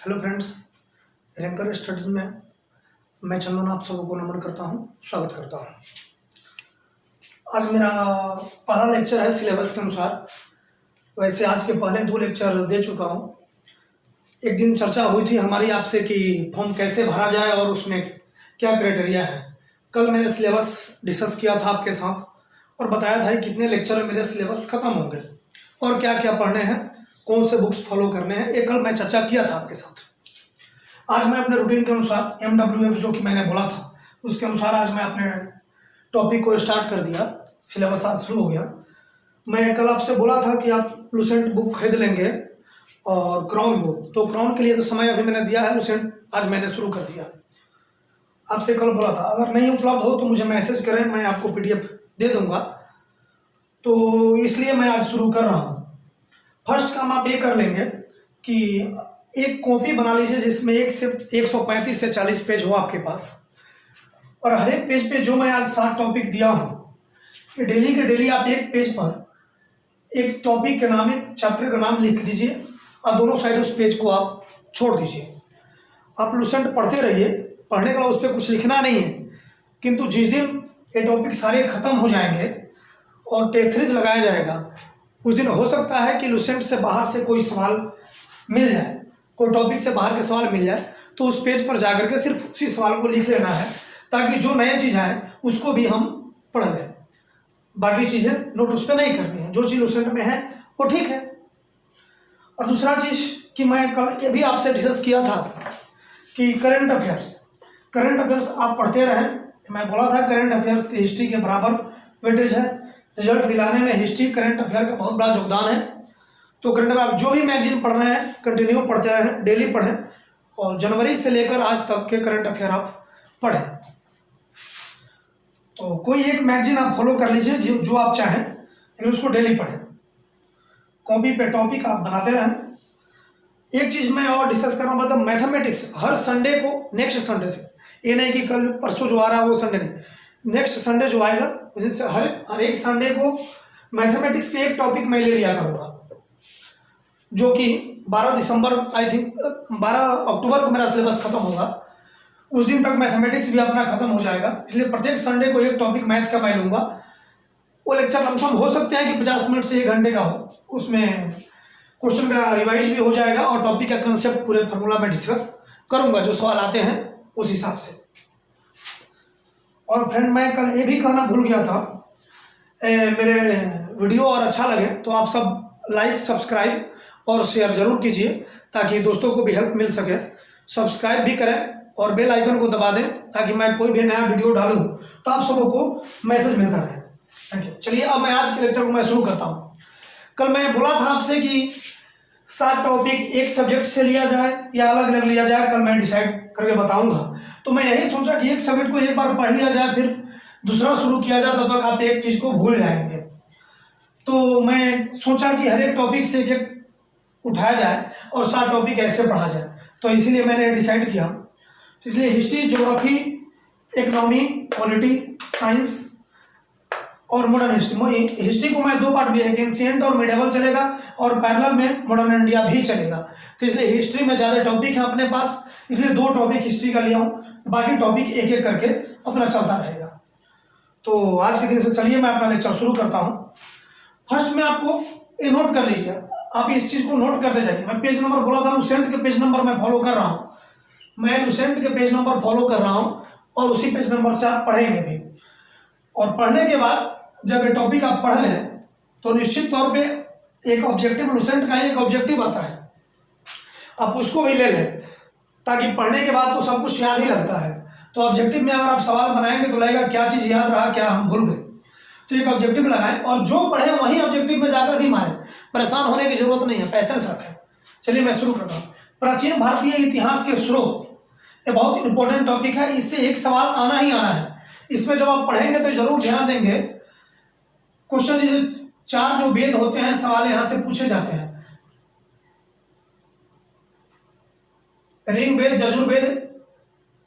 Hello friends, ranker studies में मैं चंदन आप सबको नमन करता हूं, स्वागत करता हूं। आज मेरा पहला लेक्चर है सिलेबस के अनुसार। वैसे आज के पहले 2 लेक्चर दे चुका हूं। एक दिन चर्चा हुई थी हमारी आपसे कि फॉर्म कैसे भरा जाए और उसमें क्या क्राइटेरिया है। कल मैंने सिलेबस डिस्कस किया था आपके साथ और बताया था कि कितने लेक्चर में मेरे सिलेबस ख़त्म होंगे और क्या क्या पढ़ने हैं, कौन से बुक्स फॉलो करने हैं, ये कल मैं चर्चा किया था आपके साथ। आज मैं अपने रूटीन के अनुसार MWF जो कि मैंने बोला था उसके अनुसार आज मैं अपने टॉपिक को स्टार्ट कर दिया। सिलेबस आज शुरू हो गया। मैं कल आपसे बोला था कि आप लुसेंट बुक खरीद लेंगे और क्राउन बुक, तो क्राउन के लिए तो समय अभी मैंने दिया है, लुसेंट आज मैंने शुरू कर दिया। आपसे कल बोला था अगर नहीं उपलब्ध हो तो मुझे मैसेज करें, मैं आपको PDF दे दूंगा। तो इसलिए मैं आज शुरू कर रहा हूँ। फर्स्ट काम आप ये कर लेंगे कि एक कॉपी बना लीजिए जिसमें 135 से 40 पेज हो आपके पास, और हर एक पेज पे जो मैं आज 7 टॉपिक दिया हूँ कि डेली के डेली आप एक पेज पर एक टॉपिक के नाम, एक चैप्टर का नाम लिख दीजिए और दोनों साइड उस पेज को आप छोड़ दीजिए। आप लुसेंट पढ़ते रहिए, पढ़ने के बाद उस पर कुछ लिखना नहीं है, किंतु जिस दिन ये टॉपिक सारे ख़त्म हो जाएंगे और टेस्ट सीरीज लगाया जाएगा उस दिन हो सकता है कि लुसेंट से बाहर से कोई सवाल मिल जाए, कोई टॉपिक से बाहर के सवाल मिल जाए, तो उस पेज पर जाकर के सिर्फ उसी सवाल को लिख लेना है ताकि जो नया चीज़ आए उसको भी हम पढ़ लें। बाकी चीज़ें नोट उस पर नहीं करनी है, जो चीज़ लुसेंट में है वो ठीक है। और दूसरा चीज़ कि मैं कल ये भी आपसे डिस्कस किया था कि करंट अफेयर्स आप पढ़ते रहें। मैं बोला था करंट अफेयर्स की हिस्ट्री के बराबर वेटेज है। रिजल्ट दिलाने में हिस्ट्री करंट अफेयर का बहुत बड़ा योगदान है। तो करंट अफेयर आप जो भी मैगजीन पढ़ रहे हैं कंटिन्यू पढ़ते रहें, डेली पढ़ें और जनवरी से लेकर आज तक के करंट अफेयर आप पढ़ें। तो कोई एक मैगजीन आप फॉलो कर लीजिए जो आप चाहें, लेकिन उसको डेली पढ़ें। कॉपी पे टॉपिक आप बनाते रहें। एक चीज़ मैं और डिस्कस कर रहा हूँ, मतलब मैथमेटिक्स हर संडे को, नेक्स्ट संडे से, ये नहीं कि कल परसों जो आ रहा है वो संडे नहीं, नेक्स्ट संडे जो आएगा उस हर एक संडे को मैथमेटिक्स के एक टॉपिक मैं ले लिया करूँगा, जो कि 12 दिसंबर आई थिंक 12 अक्टूबर को मेरा सिलेबस खत्म होगा। उस दिन तक मैथमेटिक्स भी अपना खत्म हो जाएगा, इसलिए प्रत्येक संडे को एक टॉपिक मैथ का मैं लूँगा। वो लेक्चर लमसम हो सकते हैं कि 50 मिनट से 1 घंटे का हो, उसमें क्वेश्चन का रिवाइज भी हो जाएगा और टॉपिक का कंसेप्ट पूरे फार्मूला में डिस्कस करूँगा, जो सवाल आते हैं उस हिसाब से। और फ्रेंड मैं कल ये भी कहना भूल गया था, मेरे वीडियो और अच्छा लगे तो आप सब लाइक, सब्सक्राइब और शेयर ज़रूर कीजिए ताकि दोस्तों को भी हेल्प मिल सके। सब्सक्राइब भी करें और बेल आइकन को दबा दें ताकि मैं कोई भी नया वीडियो डालूं तो आप सबों को मैसेज मिलता रहे। Thank you. चलिए अब मैं आज के लेक्चर को मैं शुरू करता हूं। कल मैं बोला था आपसे कि 7 टॉपिक एक सब्जेक्ट से लिया जाए या अलग अलग लिया जाए, कल मैं डिसाइड करके बताऊँगा। तो मैं यही सोचा कि एक सब्जेक्ट को एक बार पढ़ लिया जाए, फिर दूसरा शुरू किया जाए, तब तक आप एक चीज़ को भूल जाएंगे। तो मैं सोचा कि हर एक टॉपिक से एक एक उठाया जाए और 7 टॉपिक ऐसे पढ़ा जाए, तो इसीलिए मैंने डिसाइड किया। तो इसलिए history, geography, economy, polity, science और मॉडर्न हिस्ट्री को मैं 2 पार्ट में, एक एंशिएंट और मिडिवल चलेगा और पैरेलल में मॉडर्न इंडिया भी चलेगा। तो इसलिए हिस्ट्री में ज़्यादा टॉपिक है अपने पास, इसलिए 2 टॉपिक हिस्ट्री का लिया हूँ, बाकी टॉपिक एक एक करके अपना चलता रहेगा। तो आज के दिन से चलिए मैं अपना लेक्चर शुरू करता हूँ। फर्स्ट में आपको ये नोट कर लीजिए, आप इस चीज़ को नोट करते जाइए। मैं पेज नंबर बोला था, लुसेंट के पेज नंबर मैं फॉलो कर रहा हूँ, मैं लुसेंट के पेज नंबर फॉलो कर रहा हूँ और उसी पेज नंबर से आप पढ़ेंगे भी। और पढ़ने के बाद जब ये टॉपिक आप पढ़ लें तो निश्चित तौर पे एक ऑब्जेक्टिव, लुसेंट का एक ऑब्जेक्टिव आता है, आप उसको भी ले लें ताकि पढ़ने के बाद तो सब कुछ याद ही लगता है। तो ऑब्जेक्टिव में अगर आप सवाल बनाएंगे तो लगेगा क्या चीज़ याद रहा, क्या हम भूल गए। तो एक ऑब्जेक्टिव लगाएं और जो पढ़े वही ऑब्जेक्टिव में जाकर भी मारें, परेशान होने की जरूरत नहीं है, पैसेंस रखें। चलिए मैं शुरू करता हूँ। प्राचीन भारतीय इतिहास के स्रोत, ये बहुत इंपॉर्टेंट टॉपिक है, इससे एक सवाल आना ही आना है। इसमें जब आप पढ़ेंगे तो जरूर ध्यान देंगे, क्वेश्चन जैसे 4 जो वेद होते हैं सवाल यहाँ से पूछे जाते हैं। ऋग्वेद, यजुर्वेद,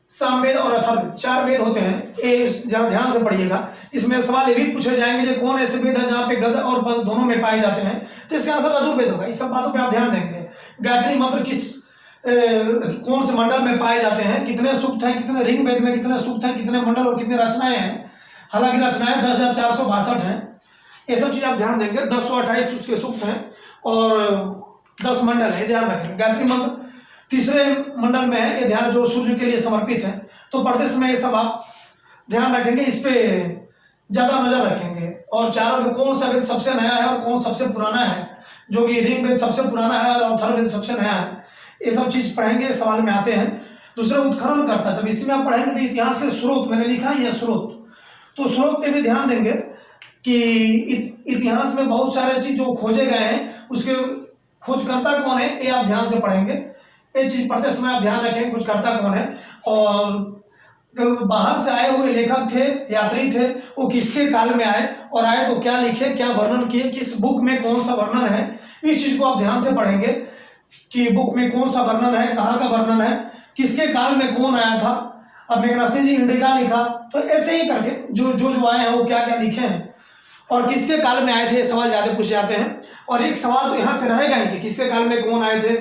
सामवेद और अथर्ववेद, 4 वेद होते हैं। ये जरा ध्यान से पढ़िएगा, इसमें सवाल ये भी पूछे जाएंगे जो कौन ऐसे वेद है जहाँ पे गद और पद दोनों में पाए जाते हैं, तो इसका आंसर यजुर्वेद होगा। इस सब बातों पे आप ध्यान देंगे। गायत्री मंत्र किस कौन से मंडल में पाए जाते हैं, कितने सूक्त हैं, कितने रिंग वेद में कितने सूक्त हैं, कितने मंडल और कितने रचनाएं हैं। हालांकि रचनाएं 10,462 हैं। ये सब चीज़ आप ध्यान देंगे। 1028 उसके सूक्त हैं और 10 मंडल है, ध्यान रखेंगे। गायत्री मंत्र तीसरे मंडल में है, ये ध्यान जो सूर्य के लिए समर्पित है। तो पढ़ते समय ये सब आप ध्यान रखेंगे, इस पे ज़्यादा नजर रखेंगे। और चारों में कौन सा वेद सबसे नया है और कौन सबसे पुराना है, जो कि ऋग वेद सबसे पुराना है और अथर्ववेद सबसे नया है, ये सब चीज़ पढ़ेंगे, सवाल में आते हैं। दूसरा उत्खनन करता, जब इसमें आप पढ़ेंगे तो इतिहास के स्रोत, मैंने लिखा है यह स्रोत, तो स्रोत पे भी ध्यान देंगे कि इतिहास में बहुत सारे चीज जो खोजे गए हैं उसके खोजकर्ता कौन है, ये आप ध्यान से पढ़ेंगे। ये चीज पढ़ते समय आप ध्यान रखें खोजकर्ता कौन है, और बाहर से आए हुए लेखक थे, यात्री थे, वो किसके काल में आए और आए तो क्या लिखे, क्या वर्णन किए, किस बुक में कौन सा वर्णन है, इस चीज को आप ध्यान से पढ़ेंगे कि बुक में कौन सा वर्णन है, कहाँ का वर्णन है, किसके काल में कौन आया था। अब मेघनाथ जी इंडिका लिखा, तो ऐसे ही करके जो आए हैं वो क्या क्या लिखे हैं और किसके काल में आए थे, सवाल ज़्यादा पूछे जाते हैं। और एक सवाल तो यहाँ से रहेगा ही कि किसके काल में कौन आए थे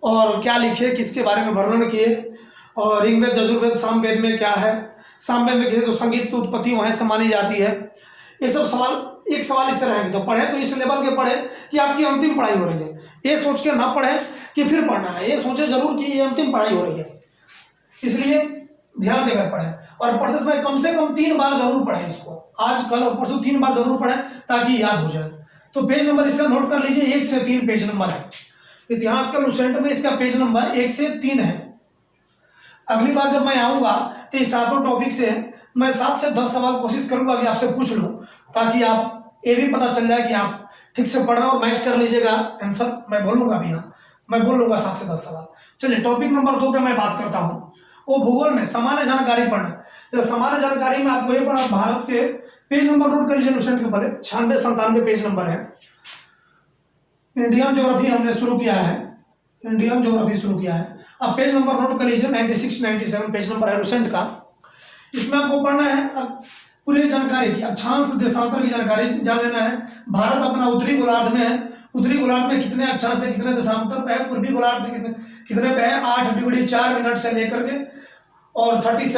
और क्या लिखे, किसके बारे में वर्णन किए। और ऋग्वेद, यजुर्वेद, सामवेद में क्या है, सामवेद में तो संगीत की उत्पत्ति वहीं से मानी जाती है। ये सब सवाल एक सवाल इससे रहेंगे, तो पढ़े तो इस लेवल के पढ़े कि आपकी अंतिम पढ़ाई हो रही है। ये सोच के ना पढ़े कि फिर पढ़ना है, ये सोचे जरूर कि ये अंतिम पढ़ाई हो रही है, इसलिए ध्यान देकर पढ़ें। और पढ़ते समय कम से कम 3 बार जरूर पढ़ें इसको, आज कल और परसों 3 बार जरूर पढ़ें ताकि याद हो जाए। तो पेज नंबर इसका नोट कर लीजिए, 1 से 3 पेज नंबर है। इतिहास का लुसेंट में इसका पेज नंबर 1 से 3 है। अगली बार जब मैं आऊँगा तो इस 7 टॉपिक से मैं 7 से 10 सवाल कोशिश करूँगा कि आपसे पूछ लूँ, ताकि आप ये भी पता चल जाए कि आप ठीक से पढ़ रहे हो और मैच कर लीजिएगा आंसर। मैं बोलूँगा भी, हाँ मैं बोल लूँगा 7 से 10 सवाल। चलिए टॉपिक नंबर 2 का मैं बात करता हूँ। वो भूगोल में सामान्य जानकारी पढ़ना। तो सामान्य जानकारी में आपको ये पढ़ा, भारत के पेज नंबर नोट कर लीजिए लुसेंट के पहले 96-97 पेज नंबर है। इंडियन ज्योग्राफी हमने शुरू किया है, इंडियन ज्योग्राफी शुरू किया है। अब पेज नंबर नोट कर लीजिए 96-97 पेज नंबर है लुसेंट का। इसमें आपको पढ़ना है अब पूरी जानकारी की, अक्षांश देशांतर की जानकारी जान लेना है। भारत अपना उत्तरी गोलार्ध में है, उत्तरी गोलार्ध में कितने अक्षांश से कितने देशांतर पे है, पूर्वी गोलार्ध से कितने पे है, 8 डिग्री 4 मिनट से लेकर के और 37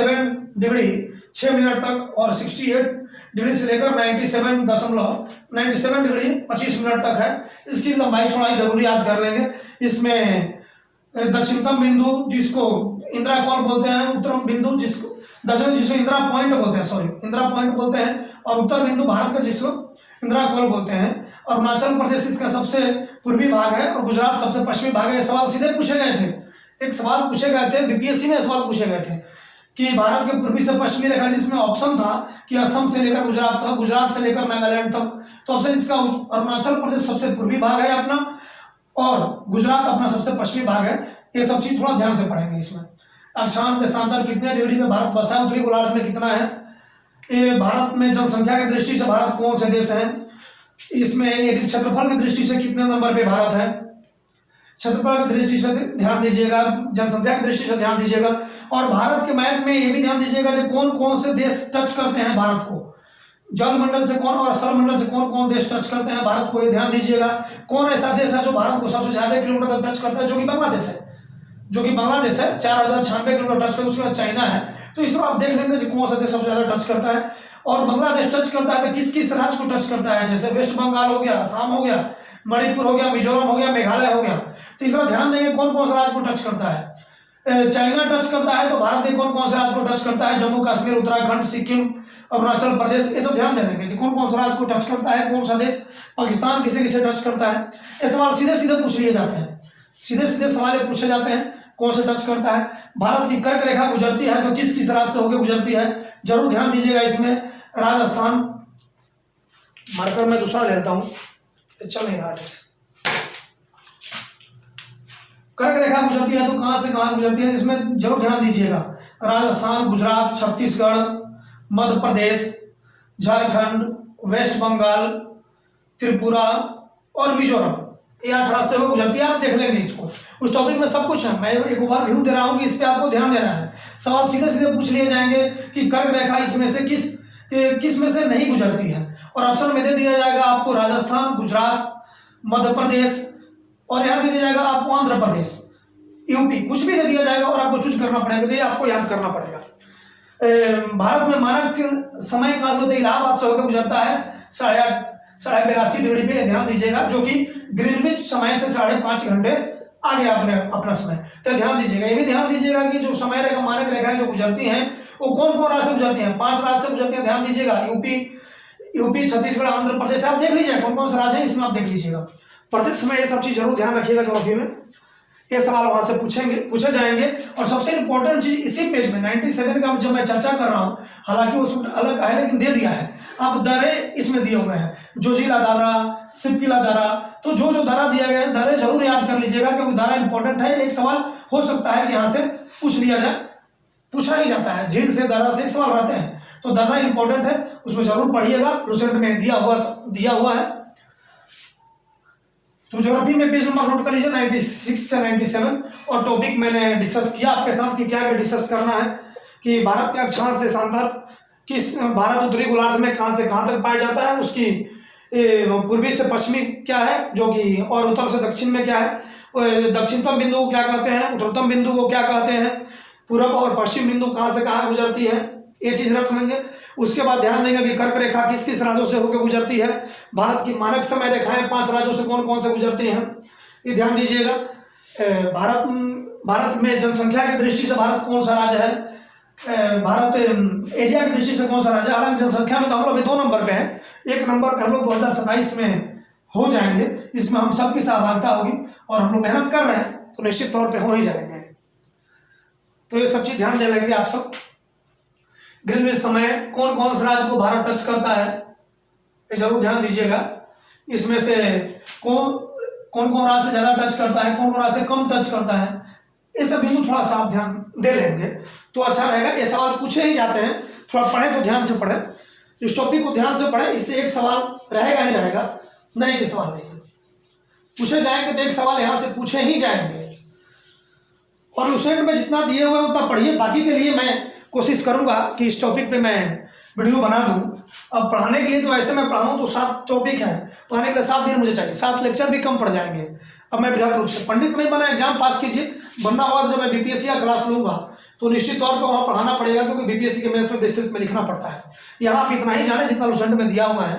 डिग्री 6 मिनट तक, और 68 डिग्री से लेकर 97 डिग्री 25 मिनट तक है। इसकी लंबाई चौड़ाई जरूर याद कर लेंगे। इसमें दक्षिणतम बिंदु जिसको इंदिरा कॉल बोलते हैं, उत्तरम बिंदु जिसको इंदिरा पॉइंट बोलते हैं, सॉरी इंदिरा पॉइंट बोलते हैं, और उत्तर बिंदु भारत का जिसको इंदिरा कॉल बोलते हैं। अरुणाचल प्रदेश इसका सबसे पूर्वी भाग है और गुजरात सबसे पश्चिमी भाग है। सवाल सीधे पूछे गए थे, एक सवाल पूछे गए थे बीपीएससी में, सवाल पूछे गए थे कि भारत के पूर्वी से पश्चिमी रेखा, जिसमें ऑप्शन था कि असम से लेकर गुजरात था, गुजरात से लेकर नागालैंड तक। तो ऑप्शन इसका अरुणाचल प्रदेश सबसे पूर्वी भाग है अपना, और गुजरात अपना सबसे पश्चिमी भाग है। ये सब चीज थोड़ा ध्यान से पढ़ेंगे। इसमें अक्षांश देशांतर कितने डिग्री में भारत बसा है, उत्तरी गोलार्ध में कितना है, ये भारत में जनसंख्या की दृष्टि से भारत कौन से देश है, इसमें यदि क्षेत्रफल की दृष्टि से कितने नंबर पे भारत है, क्षेत्रफल की दृष्टि से ध्यान दीजिएगा, जनसंख्या की दृष्टि से ध्यान दीजिएगा। और भारत के मैप में ये भी ध्यान दीजिएगा कि कौन कौन से देश टच करते हैं भारत को, जल मंडल से कौन और स्थल मंडल से कौन कौन देश टच करते हैं भारत को, ये ध्यान दीजिएगा। कौन ऐसा देश है जो भारत को सबसे ज्यादा किलोमीटर तक टच करता है, जो कि बांग्लादेश है, 4096 किलोमीटर टच करता है। उसके बाद चाइना है। तो इस तरह आप देख लेंगे कि कौन सा देश सबसे ज्यादा टच करता है। और बांग्लादेश टच करता है तो किस किस राज्य को टच करता है, जैसे वेस्ट बंगाल हो गया, असम हो गया, मणिपुर हो गया, मिजोरम हो गया, मेघालय हो गया। तो इस तरह ध्यान देंगे कौन कौन सा राज्य को टच करता है। चाइना टच करता है तो भारत के कौन कौन से राज्य को टच करता है, जम्मू कश्मीर, उत्तराखंड, सिक्किम, अरुणाचल प्रदेश, ये सब ध्यान देंगे कि कौन कौन सा राज्य को टच करता है, कौन सा देश, पाकिस्तान किसे किसे टच करता है। ये सवाल सीधे सीधे पूछ लिए जाते हैं, सीधे सीधे सवाल पूछे जाते हैं कौन से टच करता है। भारत की कर्क रेखा गुजरती है तो किस किस राज्य से होकर गुजरती है, जरूर ध्यान दीजिएगा। इसमें राजस्थान, मार्कर मैं दूसरा लेता हूँ, चल नहीं रहा से। कर्क रेखा गुजरती है तो कहां से कहां गुजरती है, इसमें जरूर ध्यान दीजिएगा। राजस्थान, गुजरात, छत्तीसगढ़, मध्य प्रदेश, झारखंड, वेस्ट बंगाल, त्रिपुरा और मिजोरम, ये 8 राज्य से गुजरती है। आप देख लेंगे इसको, उस टॉपिक में सब कुछ है। मैं एक बार व्यू दे रहा हूँ कि इस पे आपको ध्यान देना है। सवाल सीधे सीधे पूछ लिए जाएंगे कि कर्क रेखा इसमें से किस में से नहीं गुजरती है, और ऑप्शन में दे दिया जाएगा आपको राजस्थान, गुजरात, मध्य प्रदेश, और यहाँ दे दिया जाएगा आपको आंध्र प्रदेश। यूपी, कुछ भी दे दिया जाएगा और आपको चूज करना पड़ेगा, तो ये आपको याद करना पड़ेगा। भारत में मानक समय कहाँ से होता है? इलाहाबाद से होकर गुजरता है 82.5 डिग्री पे, ध्यान दीजिएगा, जो कि ग्रीनविच समय से 5.5 घंटे आगे आपने अपना समय, तो ध्यान दीजिएगा। ये भी ध्यान दीजिएगा कि जो समय रेखा, मानक रेखाएं जो गुजरती हैं वो कौन कौन राज्य से गुजरती हैं? 5 राज्य से गुजरती हैं, ध्यान दीजिएगा। यूपी, छत्तीसगढ़, आंध्र प्रदेश, आप देख लीजिए कौन कौन से राज्य हैं, इसमें आप देख लीजिएगा। प्रत्यक्ष में ये सब चीज जरूर ध्यान रखिएगा। ज्योग्राफी में ये सवाल वहां से पूछे जाएंगे। और सबसे इंपॉर्टेंट चीज इसी पेज में 97 का जब मैं चर्चा कर रहा हूँ, हालांकि उस अलग है लेकिन दे दिया है, आप दरे इसमें दिए हुए हैं, जोजिला दारा, सिपकिला दारा, तो जो दारा दिया गया है दरे जरूर याद कर लीजिएगा, क्योंकि दारा इंपॉर्टेंट है। एक सवाल हो सकता है कि यहाँ से पूछ लिया जाए, पूछा ही जाता है, झील से दारा से एक सवाल रहते हैं, तो दारा इंपॉर्टेंट है, उसमें जरूर पढ़िएगा, लुसेंट में दिया हुआ है। तो ज्योग्राफी में पेज नंबर नोट कर लीजिए 96 से 97। और टॉपिक मैंने डिस्कस किया आपके साथ कि क्या डिस्कस करना है, कि भारत के अक्षांश देशांतर किस, भारत उत्तरी गोलार्ध में कहाँ से कहाँ तक पाया जाता है, उसकी पूर्वी से पश्चिमी क्या है जो कि, और उत्तर से दक्षिण में क्या है, दक्षिणतम बिंदु को क्या कहते हैं, उत्तरतम बिंदु को क्या कहते हैं, पूर्व और पश्चिम बिंदु कहाँ से कहाँ गुजरती है, ये चीज रख लेंगे। उसके बाद ध्यान देंगे कि कर्क रेखा किस किस राज्यों से होकर गुजरती है, भारत की मानक समय रेखाएं 5 राज्यों से कौन कौन से गुजरती हैं, ये ध्यान दीजिएगा। भारत में जनसंख्या की दृष्टि से भारत कौन सा राज्य है, भारत एरिया की दृष्टि से कौन सा राज्य है। हालांकि जनसंख्या में तो हम लोग अभी 2 नंबर पे हैं, 1 नंबर पे हम लोग 2027 में हो जाएंगे, इसमें हम सबकी सहभागिता होगी और हम लोग मेहनत कर रहे हैं, तो निश्चित तौर पर हो ही जाएंगे। तो ये सब चीज ध्यान दे लेंगे आप सब। ग्रीनविच समय कौन कौन से राज्य को भारत टच करता है, ये जरूर ध्यान दीजिएगा। इसमें से कौन कौन राज्य से ज्यादा टच करता है, कौन कौन राज्य से कम टच करता है, ये सब बिंदु थोड़ा सा आप ध्यान दे लेंगे तो अच्छा रहेगा। ये सवाल पूछे ही जाते हैं, थोड़ा पढ़े तो ध्यान से पढ़े, इस टॉपिक को ध्यान से पढ़े, इससे एक सवाल रहेगा ही रहेगा, नहीं कि सवाल नहीं है, पूछे जाएंगे तो एक सवाल यहाँ से पूछे ही जाएंगे। और लुसेंट में जितना दिए हुए उतना पढ़िए, बाकी के लिए मैं कोशिश करूंगा कि इस टॉपिक पे मैं वीडियो बना दूं। अब पढ़ाने के लिए तो ऐसे मैं पढ़ाऊं तो 7 टॉपिक है, पढ़ाने के लिए 7 दिन मुझे चाहिए, 7 लेक्चर भी कम पड़ जाएंगे। अब मैं बृहद रूप से पंडित नहीं बना, एग्जाम पास कीजिए, बनना होगा जब मैं बीपीएससी का क्लास लूंगा तो निश्चित तौर पर वहाँ पढ़ाना पड़ेगा, क्योंकि बीपीएससी के मेंस में विस्तृत में लिखना पड़ता है। यहाँ आप इतना ही जाने जितना लुसेंट में दिया हुआ है,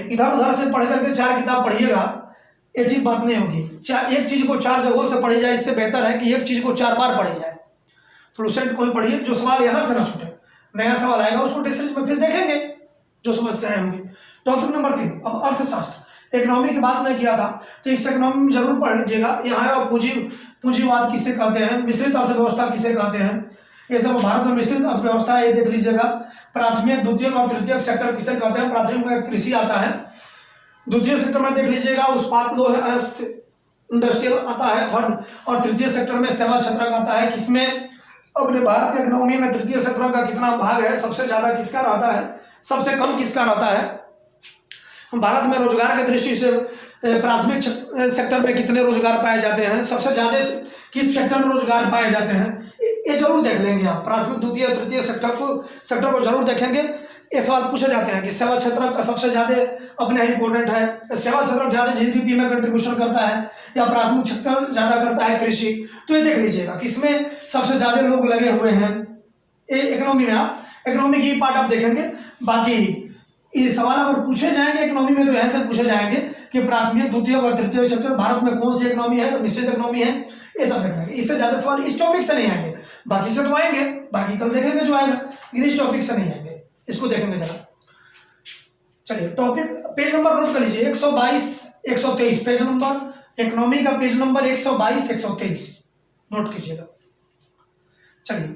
इधर उधर से पढ़ करके 4 किताब पढ़िएगा, ये ठीक बात नहीं होगी। एक चीज को 4 जगहों से पढ़ी जाए, इससे बेहतर है कि एक चीज को 4 बार पढ़ी जाए। तो लुसेंट को ही पढ़िए, जो सवाल यहाँ से ना छूटे, नया सवाल आएगा उसको टेस्ट सीरीज में फिर देखेंगे जो समस्याएं होंगी। टॉपिक नंबर 3, अब अर्थशास्त्र। इकोनॉमी की बात मैं किया था, तो इस इकोनॉमी में जरूर पढ़ लीजिएगा। यहाँ पूंजीवाद किसे कहते हैं, मिश्रित अर्थव्यवस्था किसे कहते हैं, ये सब भारत में मिश्रित अर्थव्यवस्था है, ये देख लीजिएगा। प्राथमिक, द्वितीयक और तृतीयक सेक्टर किसे कहते हैं, प्राथमिक में कृषि आता है, द्वितीय सेक्टर में देख लीजिएगा उस्पात लोह इंडस्ट्रियल आता है, थर्ड, और तृतीय सेक्टर में सेवा क्षेत्र आता है। किसमें अपने भारत के इकोनॉमी में तृतीय सेक्टर का कितना भाग है, सबसे ज्यादा किसका रहता है, सबसे कम किसका रहता है। भारत में रोजगार की दृष्टि से प्राथमिक सेक्टर में कितने रोजगार पाए जाते हैं, सबसे ज्यादा किस सेक्टर में रोजगार पाए जाते हैं, ये जरूर देख लेंगे आप। प्राथमिक, द्वितीय, तृतीय सेक्टर को जरूर देखेंगे। ये सवाल पूछे जाते हैं कि सेवा क्षेत्र का सबसे ज्यादा अपने इंपॉर्टेंट है, सेवा क्षेत्र ज्यादा जीडीपी में कंट्रीब्यूशन करता है या प्राथमिक क्षेत्र ज्यादा करता है कृषि, तो ये देख लीजिएगा किसमें सबसे ज्यादा लोग लगे हुए हैं। ये इकोनॉमी में आप इकोनॉमी की पार्ट आप देखेंगे। बाकी ये सवाल अगर पूछे जाएंगे इकोनॉमी में तो ऐसे पूछे जाएंगे कि प्राथमिक, द्वितीय और तृतीय सेक्टर भारत में कौन सी इकोनॉमी है, मिश्रित इकोनॉमी है, ये सब देखेंगे। इससे ज्यादा सवाल इस टॉपिक से नहीं आएंगे, बाकी से तो आएंगे, बाकी कल देखेंगे जो आएगा, लेकिन इस टॉपिक से नहीं आएंगे, इसको देखेंगे जरा। चलिए टॉपिक पेज नंबर नोट कर लीजिए 122 123, पेज नंबर इकोनॉमी का पेज नंबर 122 123 नोट कीजिएगा। चलिए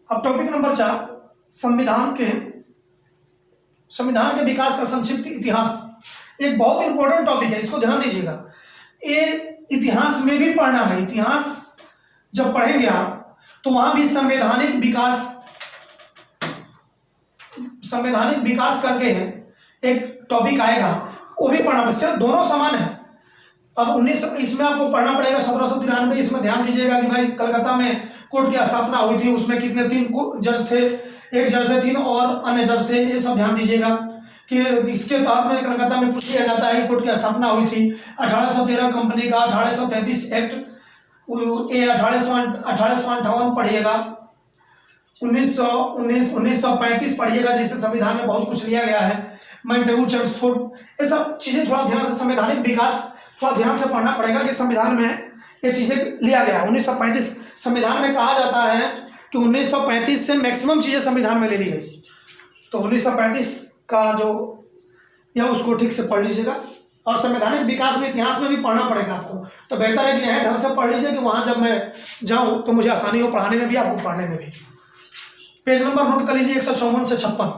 अब टॉपिक नंबर 4, संविधान के विकास का संक्षिप्त इतिहास। एक बहुत इंपॉर्टेंट टॉपिक है, इसको ध्यान दीजिएगा। ये इतिहास में भी पढ़ना है। इतिहास जब पढ़ेंगे आप तो वहां भी संवैधानिक विकास करके एक टॉपिक आएगा, वो भी पढ़ना, बस दोनों समान है। अब 19 इसमें आपको पढ़ना पड़ेगा 1793। इसमें ध्यान दीजिएगा कि भाई कलकत्ता में कोर्ट की स्थापना हुई थी, उसमें कितने 3 जज थे, एक जज थे 3 और अन्य जज थे, ये सब ध्यान दीजिएगा। कि इसके तहत में कलकत्ता में पूछ लिया जाता है हाई कोर्ट की स्थापना हुई थी 1813 कंपनी का 1833 एक्ट, ये 1858 पढ़िएगा, 1935 पढ़िएगा, जिससे संविधान में बहुत कुछ लिया गया है। मैंटेगू चर्चफोर्ड, ये सब चीज़ें थोड़ा ध्यान से, संवैधानिक विकास थोड़ा ध्यान से पढ़ना पड़ेगा कि संविधान में ये चीज़ें लिया गया है। 1935 संविधान में कहा जाता है कि 1935 से मैक्सिमम चीज़ें संविधान में ले ली गई। तो 1935 का जो या उसको ठीक से पढ़ लीजिएगा। और संवैधानिक विकास में इतिहास में भी पढ़ना पड़ेगा आपको, तो बेहतर है कि यह ढंग से पढ़ लीजिए कि वहाँ जब मैं जाऊँ तो मुझे आसानी हो पढ़ाने में भी, आपको पढ़ने में भी। पेज नंबर नोट कर लीजिए 154 से 56,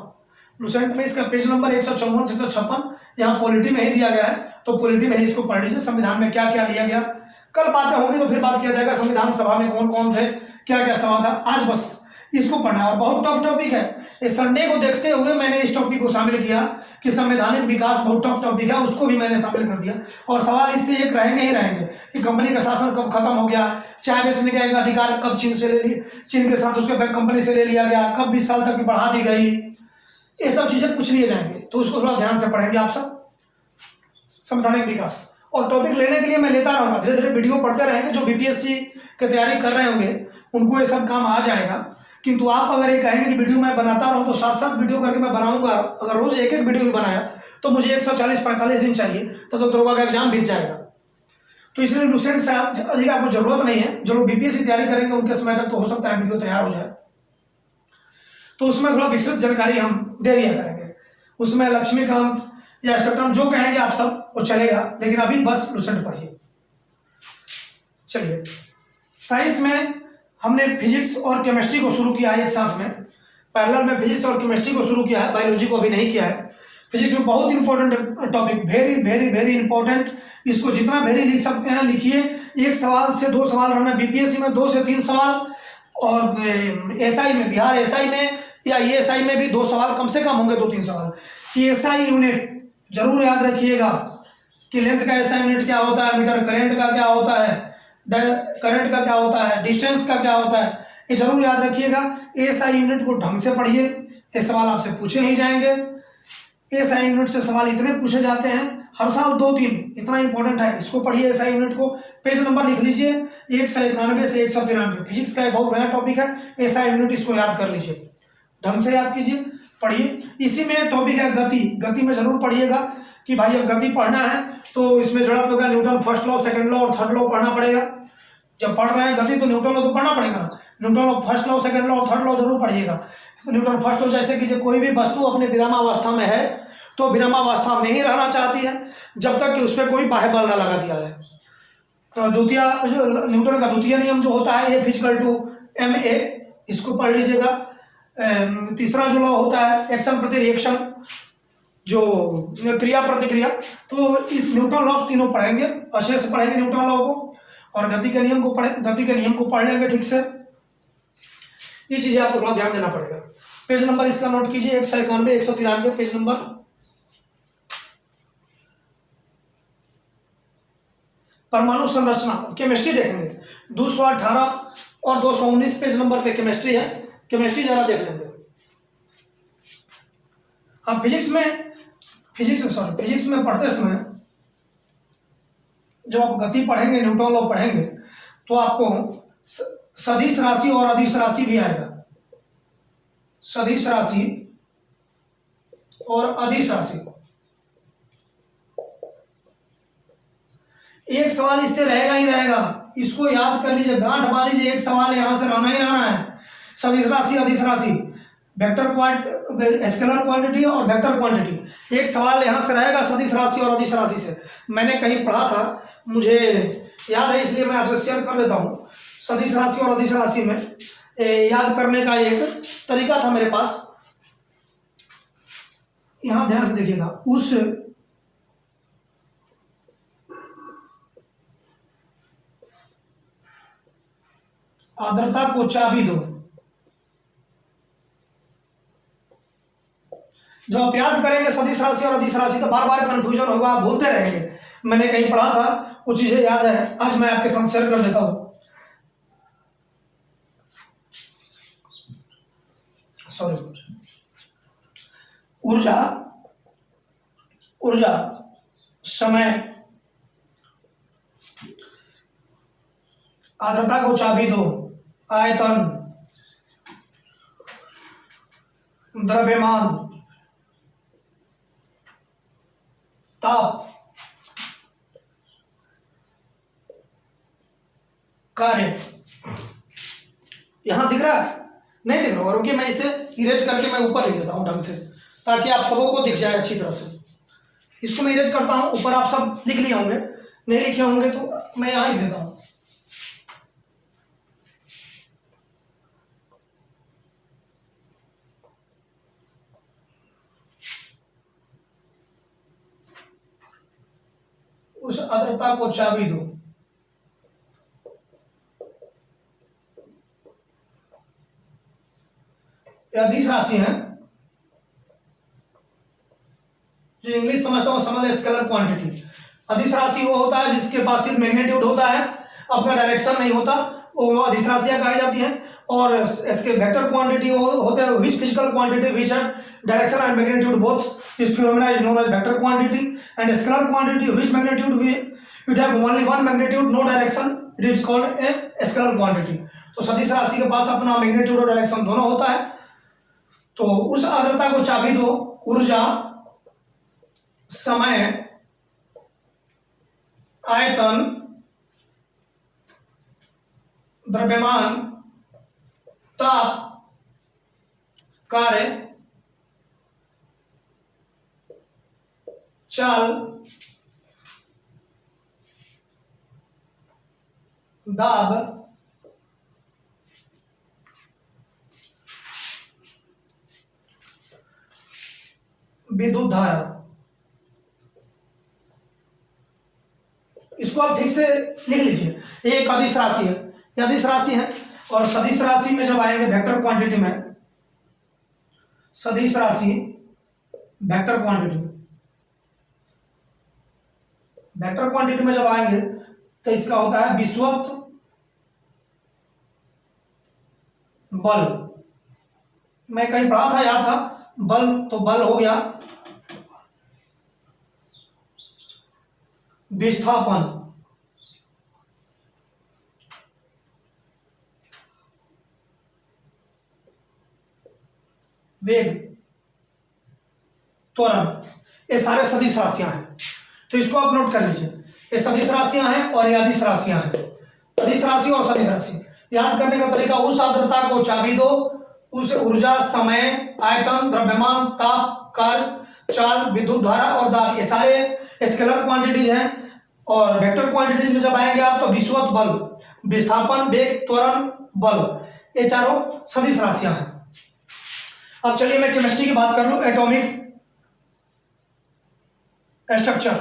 लुसेंट में इसका पेज नंबर 154 से 156, यहाँ पॉलिटी में ही दिया गया है, तो पॉलिटी में ही इसको पढ़ लीजिए। संविधान में क्या क्या लिया गया, कल बातें होंगी तो फिर बात किया जाएगा संविधान सभा में कौन कौन थे, क्या क्या सवाल था। आज बस इसको पढ़ना है और बहुत टफ टॉपिक है। इस संडे को देखते हुए मैंने इस टॉपिक को शामिल किया कि संवैधानिक विकास बहुत टफ टॉपिक है, उसको भी मैंने शामिल कर दिया। और सवाल इससे एक रहेंगे ही रहेंगे कि कंपनी का शासन कब खत्म हो गया, चाय बेचने का अधिकार कब चीन से ले लिया, चीन के साथ उसके कंपनी से ले लिया गया, कब 20 साल तक बढ़ा दी गई, ये सब चीज़ें पूछ लिए जाएंगे, तो उसको थोड़ा ध्यान से पढ़ेंगे आप सब। संवैधानिक विकास और टॉपिक लेने के लिए मैं लेता रहूँगा, धीरे धीरे वीडियो पढ़ते रहेंगे। जो बीपीएससी की तैयारी कर रहे होंगे उनको ये सब काम आ जाएगा। किंतु आप अगर ये कहेंगे कि वीडियो मैं बनाता रहूँ तो साथ साथ वीडियो करके मैं बनाऊंगा, अगर रोज एक एक वीडियो भी बनाया तो मुझे 140-45 दिन चाहिए, तब तक दरोगा का एग्जाम बीत जाएगा। तो इसलिए लुसेंट से अधिक आपको जरूरत नहीं है। जो लोग बीपीएससी तैयारी करेंगे उनके समय तक तो हो सकता है वीडियो तैयार हो जाए, तो उसमें थोड़ा विस्तृत जानकारी हम दे दिया करेंगे। उसमें लक्ष्मीकांत या स्पेक्ट्रम जो कहेंगे आप सब वो चलेगा, लेकिन अभी बस लुसेंट पढ़िए। चलिए, साइंस में हमने फिजिक्स और केमिस्ट्री को शुरू किया है एक साथ में, पैरेलल में फिजिक्स और केमिस्ट्री को शुरू किया है, बायोलॉजी को अभी नहीं किया है। फिजिक्स में बहुत important topic, very very very important, इसको जितना वेरी लिख सकते हैं लिखिए। एक सवाल से 2 सवाल रहना, बीपीएससी में 2 से 3 सवाल, और एसआई में, बिहार एसआई में या ईएसआई में भी 2 सवाल कम से कम होंगे, 2-3 सवाल। एसआई यूनिट जरूर याद रखिएगा कि लेंथ का एसआई यूनिट क्या होता है, मीटर करंट का क्या होता है, करंट का क्या होता है, डिस्टेंस का क्या होता है, ये जरूर याद रखिएगा। एसआई यूनिट को ढंग से पढ़िए, ये सवाल आपसे पूछे ही जाएंगे। एसआई यूनिट से सवाल इतने पूछे जाते हैं हर साल 2-3, इतना इंपॉर्टेंट है, इसको पढ़िए। एसआई यूनिट को पेज नंबर लिख लीजिए 191 से 193। फिजिक्स का एक बहुत बड़ा टॉपिक है, एसआई यूनिट, इसको याद कर लीजिए, ढंग से याद कीजिए, पढ़िए। इसी में टॉपिक है गति, गति में जरूर पढ़िएगा कि भाई अब गति पढ़ना है तो इसमें जड़त्व का Newton first law, second law और थर्ड लॉ पढ़ना पड़ेगा। जब पढ़ रहे हैं गति तो न्यूटन लॉ तो पढ़ना पड़ेगा, Newton law first law, second law और थर्ड लॉ जरूर पढ़िएगा। न्यूटन फर्स्ट लॉ जैसे कि कोई भी वस्तु अपने विरामावस्था में है तो विरामावस्था में ही रहना चाहती है जब तक कि उस पर कोई बाह्य बल ना लगा दिया है। तो द्वितीय जो न्यूटन का द्वितीय नियम जो होता है F=ma, इसको पढ़ लीजिएगा। तीसरा जो लॉ होता है एक्शन प्रति रिएक्शन, जो क्रिया प्रतिक्रिया, तो इस न्यूटन लॉ तीनों पढ़ेंगे, अच्छे से पढ़ेंगे न्यूटन लॉ को, और गति के नियम को गति के नियम को पढ़ लेंगे ठीक से। ये चीजें आपको थोड़ा ध्यान देना पड़ेगा। पेज नंबर इसका नोट कीजिए 191, 193 पेज नंबर। परमाणु संरचना केमिस्ट्री देखेंगे, 218 और 219 पेज नंबर पे केमिस्ट्री है, केमिस्ट्री जरा देख लेंगे। हाँ, फिजिक्स में पढ़ते समय जब आप गति पढ़ेंगे, न्यूटन लॉ पढ़ेंगे, तो आपको सदिश राशि और अदिश राशि भी आएगा। सदिश राशि और अदिश राशि, एक सवाल इससे रहेगा ही रहेगा, इसको याद कर लीजिए, गांठ बांध लीजिए, एक सवाल यहां से रहना ही रहना है। सदिश राशि, अदिश राशि, स्केलर क्वांटिटी और वेक्टर क्वांटिटी, एक सवाल यहाँ से रहेगा सदिश राशि और अदिश राशि से। मैंने कहीं पढ़ा था, मुझे याद है इसलिए मैं आपसे शेयर कर देता हूँ। सदिश राशि और अदिश राशि में याद करने का एक तरीका था मेरे पास, यहाँ ध्यान से देखिएगा। उस आर्द्रता को चाबी दो, जब आप याद करेंगे सदिश राशि और अदिश राशि तो बार बार कंफ्यूजन होगा, आप भूलते रहेंगे। मैंने कहीं पढ़ा था, वो चीजें याद है, आज मैं आपके साथ शेयर कर देता हूं। सॉरी, ऊर्जा ऊर्जा, समय, आर्द्रता को चाबी दो, आयतन, द्रव्यमान, ताप, कार्य। यहां दिख रहा है? नहीं दिख रहा होगा, रुकिए मैं इसे इरेज करके मैं ऊपर लिख देता हूं ढंग से, ताकि आप सबों को दिख जाए अच्छी तरह से। इसको मैं इरेज करता हूं, ऊपर आप सब लिख लिए होंगे, नहीं लिखे होंगे तो मैं यहां लिख देता हूं। उस आर्द्रता को चाबी दो, अदिश राशि है, जो इंग्लिश समझता हूं समझ स्केलर क्वांटिटी। अदिश राशि वो होता है जिसके पास सिर्फ मैग्नीट्यूड होता है, अपना डायरेक्शन नहीं होता, वो अदिश राशियां कही जाती हैं। और इसके वेक्टर क्वांटिटी वो होते हैं which physical quantity which have direction and magnitude both, this phenomena is known as vector quantity. And scalar quantity which magnitude it have only one magnitude no direction, it is called a scalar quantity. तो सदिश राशि के पास अपना magnitude और direction दोनों होता है। तो उस आर्द्रता को चाबी दो, ऊर्जा, समय, आयतन, द्रव्यमान, ताप, कार्य, चाल, दाब, विद्युत धारा। इसको आप ठीक से लिख लीजिए, ये एक अदिश राशि है, ये अदिश राशि है। और सदिश राशि में जब आएंगे वेक्टर क्वांटिटी में, सदिश राशि वेक्टर क्वांटिटी, वेक्टर क्वांटिटी में जब आएंगे तो इसका होता है विषुवत बल। मैं कहीं पढ़ा था, याद था, बल, तो बल हो गया विस्थापन, वेग, त्वरण, ये सारे सदिश राशियां हैं। तो इसको आप नोट कर लीजिए, ये सदिश राशियां हैं और ये अदिश राशियां हैं। अदिश राशि और सदिश राशि याद करने का तरीका, उस आर्द्रता को चाबी दो, उस ऊर्जा, समय, आयतन, द्रव्यमान, ताप, कार्य, चाल, विद्युत धारा और दाब, ये सारे स्केलर क्वांटिटीज हैं। और वेक्टर क्वांटिटीज में जब आएंगे आप तो विषुवत बल, विस्थापन, वेग, त्वरण, बल, ये चारों सदिश राशियां हैं। अब चलिए मैं केमिस्ट्री की बात कर लूं। एटॉमिक स्ट्रक्चर,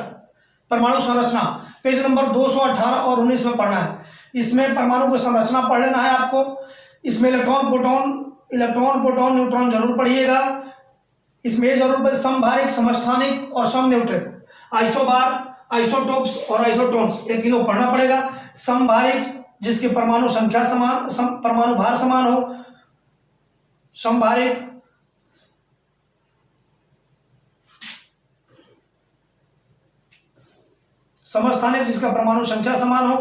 परमाणु संरचना, पेज नंबर 218 और 19 में पढ़ना है। इसमें परमाणु की संरचना पढ़ लेना है आपको। इसमें इलेक्ट्रॉन, प्रोटॉन, न्यूट्रॉन जरूर पढ़िएगा। इसमें जरूर समभारिक, समस्थानिक और समन्यूट्रिक, आइसोबार, आइसोटोप्स और आइसोटोन्स, ये तीनों पढ़ना पड़ेगा। समभारिक जिसकी परमाणु संख्या समान, परमाणु भार समान हो, समभारिक। समस्थानिक जिसका परमाणु संख्या समान हो,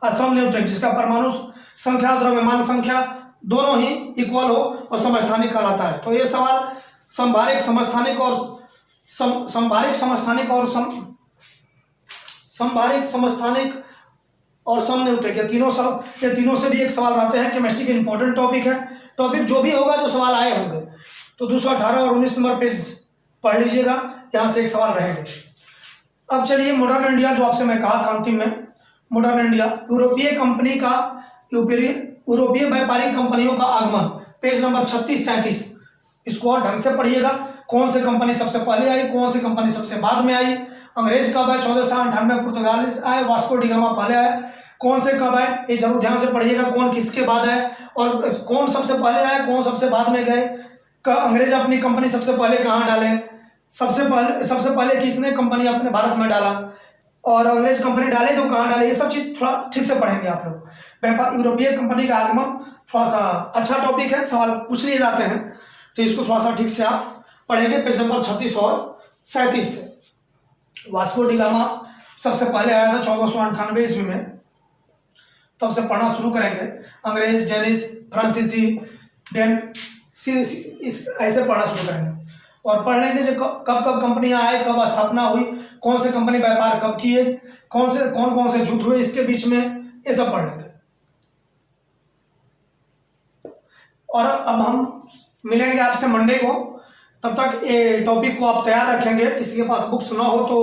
और समन्यूट्रिक जिसका परमाणु संख्या, द्रव्यमान संख्या दोनों ही इक्वल हो और समस्थानिक कहलाता है। तो ये सवाल समभारिक, समस्थानिक और समभारिक, समस्थानिक और समभारिक, समस्थानिक और समन्यूट्रिक, ये तीनों से भी एक सवाल आते हैं। केमिस्ट्री के इंपॉर्टेंट टॉपिक है। टॉपिक जो भी होगा, जो सवाल आए होंगे, तो 218 और 19 नंबर पेज पढ़ लीजिएगा, यहाँ से एक सवाल रहेंगे। अब चलिए मॉडर्न इंडिया, जो आपसे मैं कहा था अंतिम में, मॉडर्न इंडिया, यूरोपीय कंपनी का, यूरोपीय व्यापारिक कंपनियों का आगमन, पेज नंबर 36-37, इसको और ढंग से पढ़िएगा। कौन सी कंपनी सबसे पहले आई, कौन सी कंपनी सबसे बाद में आई, अंग्रेज कब आए, 1498, पुर्तगाल आए, वास्को डी गामा पहले आए, कौन से कब आए, ये जरूर ध्यान से पढ़िएगा, कौन किसके बाद आए और कौन सबसे पहले आए, कौन सबसे बाद में गए, अंग्रेज अपनी कंपनी सबसे पहले कहाँ डाले, सबसे पहले किसने कंपनी अपने भारत में डाला, और अंग्रेज कंपनी डाले तो कहाँ डाले, ये सब चीज थोड़ा ठीक से पढ़ेंगे आप लोग। यूरोपीय कंपनी का आगमन थोड़ा सा अच्छा टॉपिक है, सवाल पूछ लिए जाते हैं, तो इसको थोड़ा सा ठीक से आप पढ़ेंगे पेज नंबर 36 और 37 से। वास्को डी गामा सबसे पहले आया था 1498 ईस्वी में, तब से पढ़ना शुरू करेंगे। अंग्रेज, डेनिश, फ्रांसीसी, ऐसे पढ़ना शुरू करेंगे और पढ़ लेंगे जो कब कब कंपनियां आए, कब स्थापना हुई, कौन से कंपनी व्यापार कब किए, कौन कौन से युद्ध हुए इसके बीच में, ये सब पढ़ लेंगे। और अब हम मिलेंगे आपसे मंडे को। तब तक ये टॉपिक को आप तैयार रखेंगे। किसी के पास बुक्स ना हो तो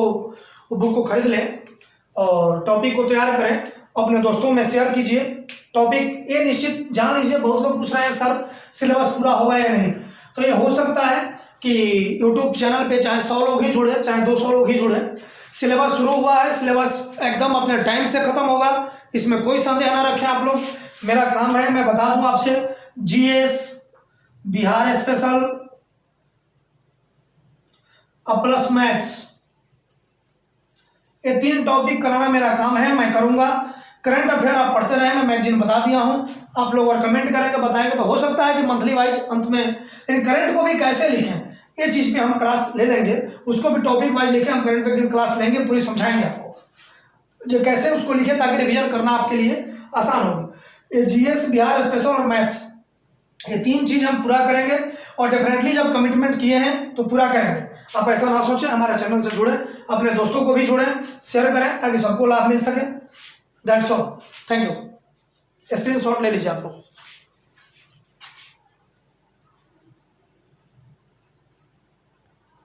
वो बुक को खरीद लें और टॉपिक को तैयार करें, अपने दोस्तों में शेयर कीजिए। टॉपिक ये निश्चित जान लीजिए, बहुत लोग पूछ रहे हैं सर सिलेबस पूरा होगा या नहीं, तो ये हो सकता है कि यूट्यूब चैनल पे चाहे 100 लोग ही जुड़े, चाहे 200 लोग ही जुड़े, सिलेबस शुरू हुआ है, सिलेबस एकदम अपने टाइम से खत्म होगा, इसमें कोई संदेह ना रखें आप लोग। मेरा काम है, मैं बता दूं आपसे, GS, Bihar special plus maths, ये 3 टॉपिक कराना मेरा काम है, मैं करूंगा। करंट अफेयर आप पढ़ते रहे, मैं मैगजीन बता दिया हूं, आप लोग और कमेंट करेंगे, बताएंगे तो हो सकता है कि मंथली वाइज अंत में इन करंट को भी कैसे लिखें ये चीज़ पे हम क्लास ले लेंगे, उसको भी टॉपिक वाइज लिखें। हम करंट पे एक दिन क्लास लेंगे, पूरी समझाएंगे आपको जो कैसे उसको लिखे ताकि रिवीजन करना आपके लिए आसान होगी। ये जीएस, बिहार स्पेशल और मैथ्स, ये 3 चीज़ हम पूरा करेंगे और डेफिनेटली जब कमिटमेंट किए हैं तो पूरा करेंगे। आप ऐसा ना सोचें, हमारे चैनल से जुड़ें, अपने दोस्तों को भी जोड़ें, शेयर करें ताकि सबको लाभ मिल सके। That's all, thank you. Screenshot ले लीजिए आप लोग।